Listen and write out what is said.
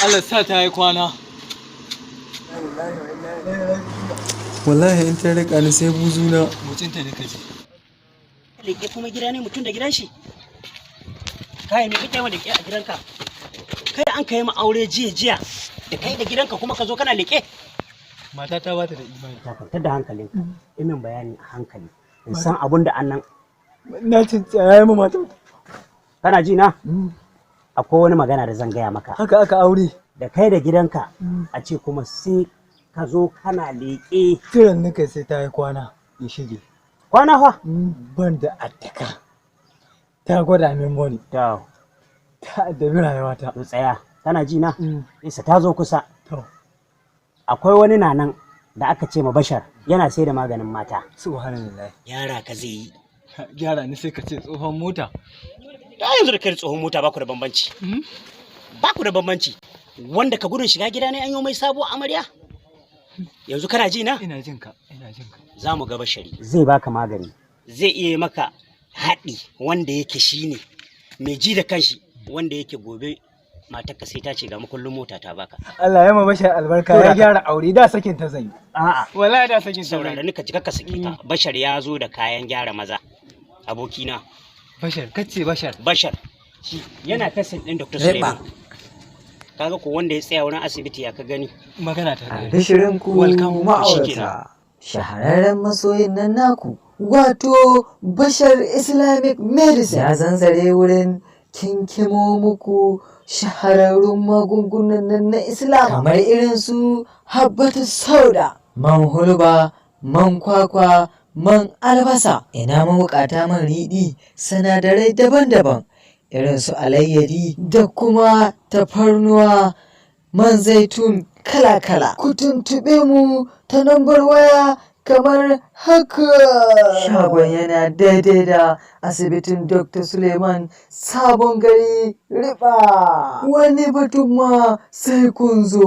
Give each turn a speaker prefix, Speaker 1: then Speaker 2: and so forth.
Speaker 1: Allah sa ta yi kwana.
Speaker 2: Wallahi in ta rika ni sai buzuna.
Speaker 1: Mutunta ne kaje.
Speaker 3: Leke kuma gida ne mutum da gidan shi. Kai me kake wanda ke a gidanka? Kai an kai mu aure jiya da kai da gidanka kuma ka zo kana leke.
Speaker 1: Mata ta bata da imani.
Speaker 3: Ka kwantar da hankalinka. Imin bayani a hankali. In san abun da annan.
Speaker 1: Na ci tsaye mu mata.
Speaker 3: Kana ji na? Akwai wani magana da zan gaya maka.
Speaker 1: Haka aka aure.
Speaker 3: Da kai da gidanka a ce kuma sai ka zo kana leƙe.
Speaker 1: Kiran nika sai ta yi kwana ya shige.
Speaker 3: Kwana fa?
Speaker 1: Ban da attaka. Ta gwada min wani.
Speaker 3: To.
Speaker 1: Ta addabi rayuwata.
Speaker 3: To tsaya. Kana ji na? Isa ta zo kusa.
Speaker 1: To.
Speaker 3: Akwai wani nanan da aka ce ma Bashar yana sai da maganin mata.
Speaker 1: Subhanallah.
Speaker 3: Yara ka zai yi.
Speaker 1: Gyara ni sai ka ce tsohon mota.
Speaker 3: Da yanzu da kai tsohon mota ba ku da bambanci. Ba ku da bambanci. Wanda ka gudun shiga gida ne an yi mai sabo amarya. Yanzu kana ji na?
Speaker 1: Ina jin ka, ina jin ka.
Speaker 3: Za mu ga Bashari. Zai baka magani. Zai iya maka haɗi wanda yake shine mai ji da kanshi wanda yake gobe matarka sai ta ce ga makullin mota ta baka.
Speaker 1: Allah ya ma Bashar albarka ya gyara aure da sakin ta zai.
Speaker 3: A'a.
Speaker 1: Wallahi da sakin ta zai.
Speaker 3: Saurara ni ka ji ka saki ta. Bashar ya zo da kayan gyara maza. Abokina.
Speaker 1: Bashar, kace Bashar.
Speaker 3: Bashar. Shi yana tasin din Dr. Suleiman. Kaga ko wanda ya tsaya wurin asibiti ya ka gani.
Speaker 1: Magana ta gani.
Speaker 4: Albishirin ku ma'aurata. Shahararren masoyin nan naku wato Bashar Islamic Medicine ya zanzare wurin kinkimo muku shahararrun magungunan nan na Islam kamar irin su habbatu sauda, man hulba, man kwakwa, man albasa, ina mabukata man riɗi, sinadarai daban-daban irin su alayyadi da kuma tafarnuwa, man zaitun kala-kala. Ku tuntuɓe mu ta nambar waya kamar haka. Shagon yana daidai da asibitin Dr. Suleiman Sabon Gari Riba. Wani batun ma sai kun zo.